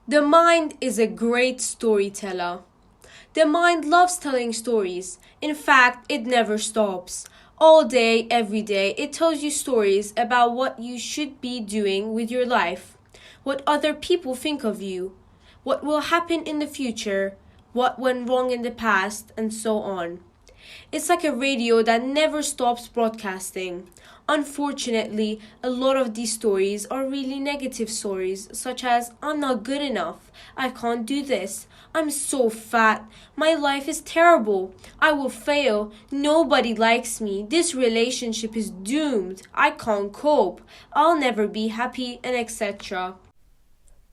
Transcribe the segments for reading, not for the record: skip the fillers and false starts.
The mind is a great storyteller. The mind loves telling stories. In fact, it never stops. All day, every day, it tells you stories about what you should be doing with your life, what other people think of you, what will happen in the future, what went wrong in the past, and so on. It's like a radio that never stops broadcasting. Unfortunately, a lot of these stories are really negative stories, such as I'm not good enough, I can't do this, I'm so fat, my life is terrible, I will fail, nobody likes me, this relationship is doomed, I can't cope, I'll never be happy, and etc.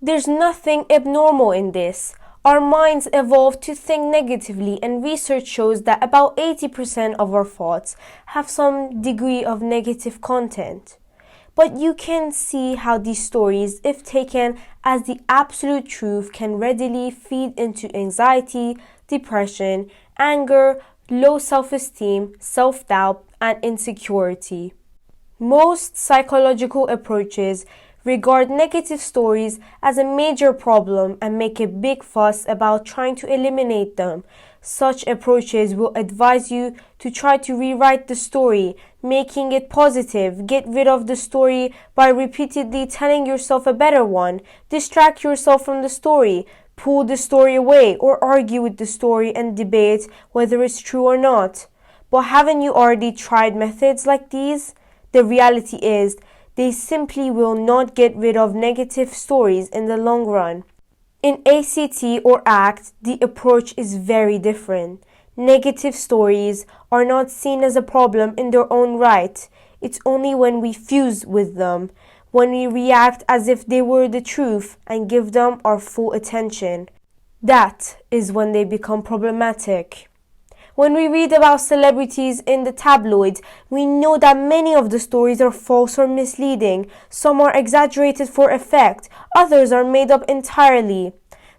There's nothing abnormal in this. Our minds evolved to think negatively, and research shows that about 80% of our thoughts have some degree of negative content. But you can see how these stories, if taken as the absolute truth, can readily feed into anxiety, depression, anger, low self-esteem, self-doubt, and insecurity. Most psychological approaches regard negative stories as a major problem and make a big fuss about trying to eliminate them. Such approaches will advise you to try to rewrite the story, making it positive, get rid of the story by repeatedly telling yourself a better one, distract yourself from the story, pull the story away, or argue with the story and debate whether it's true or not. But haven't you already tried methods like these? The reality is, they simply will not get rid of negative stories in the long run. In ACT or ACT, the approach is very different. Negative stories are not seen as a problem in their own right. It's only when we fuse with them, when we react as if they were the truth and give them our full attention. That is when they become problematic. When we read about celebrities in the tabloids, we know that many of the stories are false or misleading. Some are exaggerated for effect, others are made up entirely.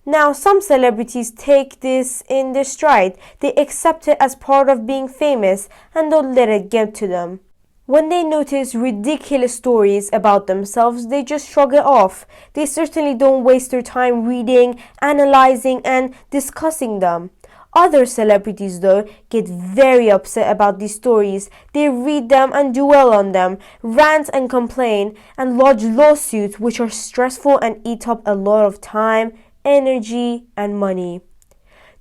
Now, some celebrities take this in their stride. They accept it as part of being famous and don't let it get to them. When they notice ridiculous stories about themselves, they just shrug it off. They certainly don't waste their time reading, analyzing, and discussing them. Other celebrities, though, get very upset about these stories. They read them and dwell on them, rant and complain, and lodge lawsuits which are stressful and eat up a lot of time, energy, and money.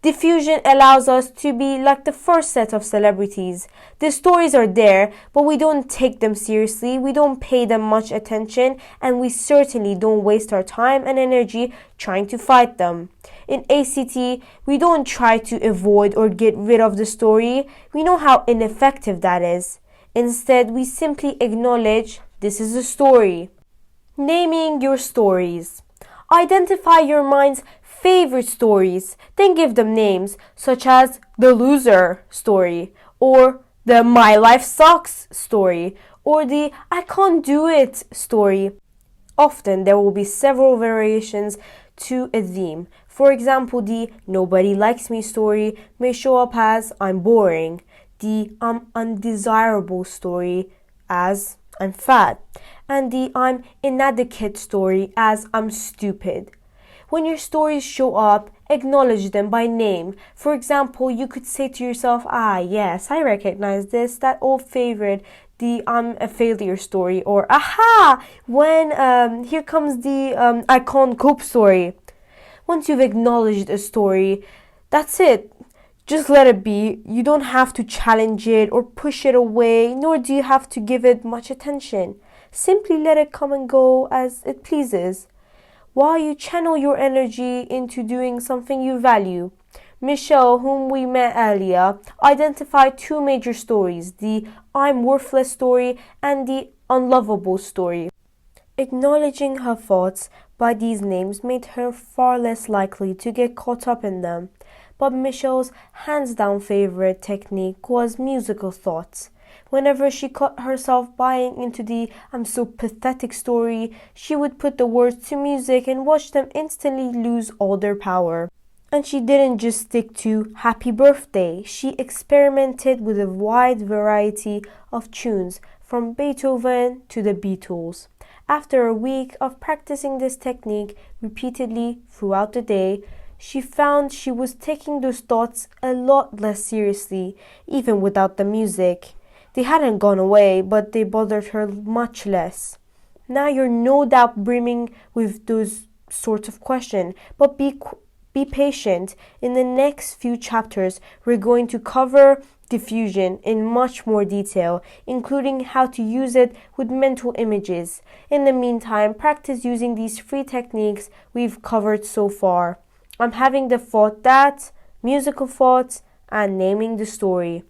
Diffusion allows us to be like the first set of celebrities. The stories are there, but we don't take them seriously, we don't pay them much attention, and we certainly don't waste our time and energy trying to fight them. In ACT, we don't try to avoid or get rid of the story. We know how ineffective that is. Instead, we simply acknowledge this is a story. Naming your stories. Identify your mind's favorite stories, then give them names such as the loser story, or the my life sucks story, or the I can't do it story. Often there will be several variations to a theme. For example, the nobody likes me story may show up as I'm boring, the I'm undesirable story as I'm fat, and the I'm inadequate story as I'm stupid. When your stories show up, acknowledge them by name. For example, you could say to yourself, yes, I recognize this, that old favorite, the I'm a failure story, or aha, when here comes the I can't cope story. Once you've acknowledged a story, that's it. Just let it be. You don't have to challenge it or push it away, nor do you have to give it much attention. Simply let it come and go as it pleases, while you channel your energy into doing something you value. Michelle, whom we met earlier, identified two major stories, the I'm worthless story and the unlovable story. Acknowledging her thoughts by these names made her far less likely to get caught up in them. But Michelle's hands-down favorite technique was musical thoughts. Whenever she caught herself buying into the I'm so pathetic story, she would put the words to music and watch them instantly lose all their power. And she didn't just stick to Happy Birthday. She experimented with a wide variety of tunes, from Beethoven to the Beatles. After a week of practicing this technique repeatedly throughout the day, she found she was taking those thoughts a lot less seriously, even without the music. They hadn't gone away, but they bothered her much less. Now you're no doubt brimming with those sorts of questions, but be patient. In the next few chapters, we're going to cover diffusion in much more detail, including how to use it with mental images. In the meantime, practice using these three techniques we've covered so far. I'm having the thought that, musical thoughts, and naming the story.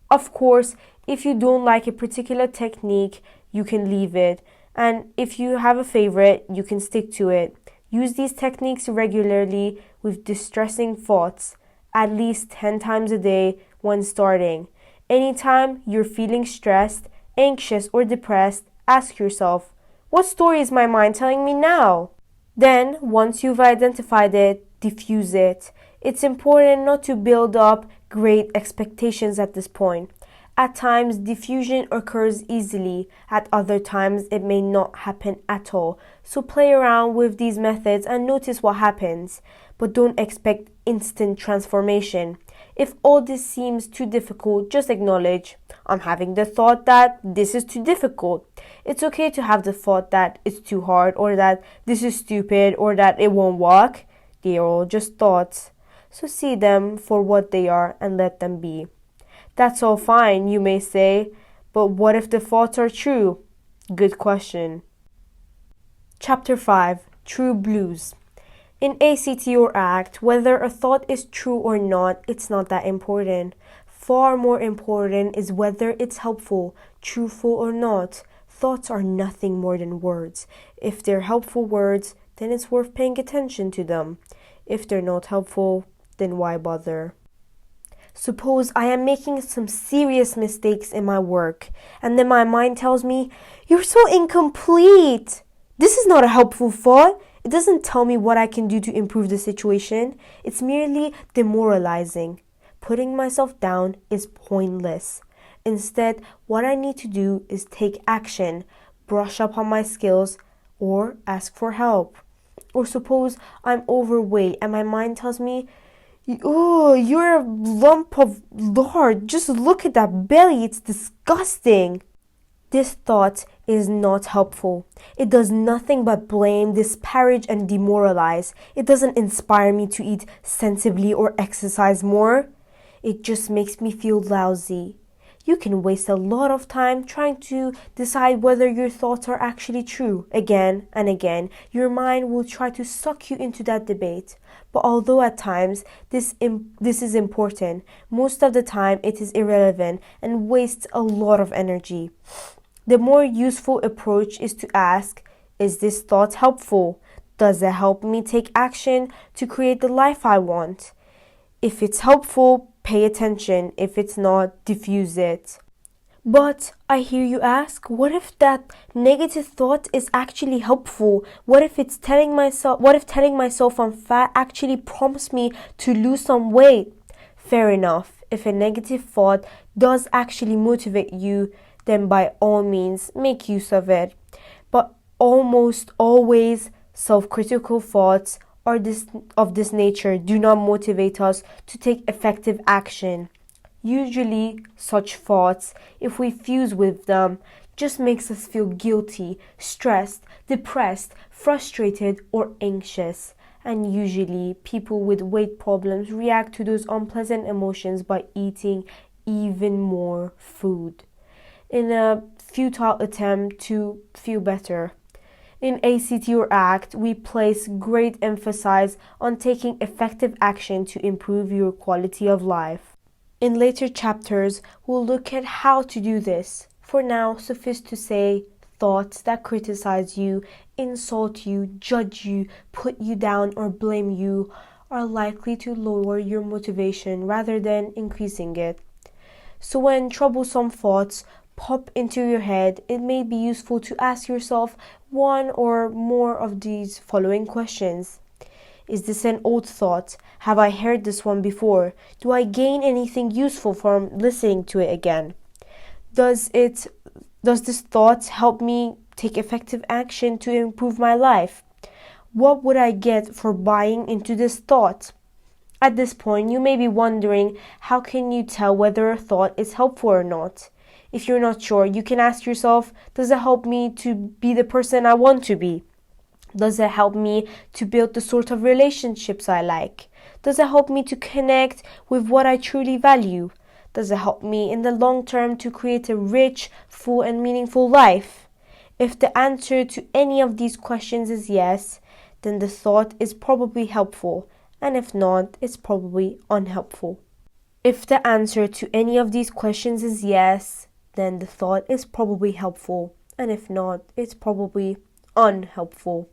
Of course, if you don't like a particular technique, you can leave it. And if you have a favorite, you can stick to it. Use these techniques regularly with distressing thoughts, at least 10 times a day when starting. Anytime you're feeling stressed, anxious, or depressed, ask yourself, what story is my mind telling me now? Then, once you've identified it, diffuse it. It's important not to build up great expectations at this point. At times, diffusion occurs easily. At other times, it may not happen at all. So play around with these methods and notice what happens. But don't expect instant transformation. If all this seems too difficult, just acknowledge, I'm having the thought that this is too difficult. It's okay to have the thought that it's too hard, or that this is stupid, or that it won't work. They are all just thoughts. So see them for what they are and let them be. That's all fine, you may say, but what if the thoughts are true? Good question. Chapter 5. True Blues. In ACT or ACT, whether a thought is true or not, it's not that important. Far more important is whether it's helpful, truthful or not. Thoughts are nothing more than words. If they're helpful words, then it's worth paying attention to them. If they're not helpful, then why bother? Suppose I am making some serious mistakes in my work, and then my mind tells me, you're so incomplete. This is not a helpful thought. It doesn't tell me what I can do to improve the situation. It's merely demoralizing. Putting myself down is pointless. Instead, what I need to do is take action, brush up on my skills, or ask for help. Or suppose I'm overweight and my mind tells me, oh, you're a lump of lard. Just look at that belly. It's disgusting. This thought is not helpful. It does nothing but blame, disparage, and demoralize. It doesn't inspire me to eat sensibly or exercise more. It just makes me feel lousy. You can waste a lot of time trying to decide whether your thoughts are actually true. Again and again, your mind will try to suck you into that debate. But although at times this is important, most of the time it is irrelevant and wastes a lot of energy. The more useful approach is to ask, is this thought helpful? Does it help me take action to create the life I want? If it's helpful, pay attention. If it's not, diffuse it. But I hear you ask, what if that negative thought is actually helpful? What if telling myself I'm fat actually prompts me to lose some weight? Fair enough. If a negative thought does actually motivate you, then by all means make use of it. But almost always self-critical thoughts of this nature do not motivate us to take effective action. Usually, such thoughts, if we fuse with them, just makes us feel guilty, stressed, depressed, frustrated, or anxious. And usually, people with weight problems react to those unpleasant emotions by eating even more food in a futile attempt to feel better. In ACT or ACT, we place great emphasis on taking effective action to improve your quality of life. In later chapters, we'll look at how to do this. For now, suffice to say, thoughts that criticize you, insult you, judge you, put you down, or blame you are likely to lower your motivation rather than increasing it. So when troublesome thoughts pop into your head, it may be useful to ask yourself one or more of these following questions. Is this an old thought? Have I heard this one before? Do I gain anything useful from listening to it again? Does this thought help me take effective action to improve my life? What would I get for buying into this thought? At this point, you may be wondering, how can you tell whether a thought is helpful or not? If you're not sure, you can ask yourself, does it help me to be the person I want to be? Does it help me to build the sort of relationships I like? Does it help me to connect with what I truly value? Does it help me in the long term to create a rich, full, and meaningful life? If the answer to any of these questions is yes, then the thought is probably helpful, and if not, it's probably unhelpful. If the answer to any of these questions is yes, then the thought is probably helpful, and if not, it's probably unhelpful.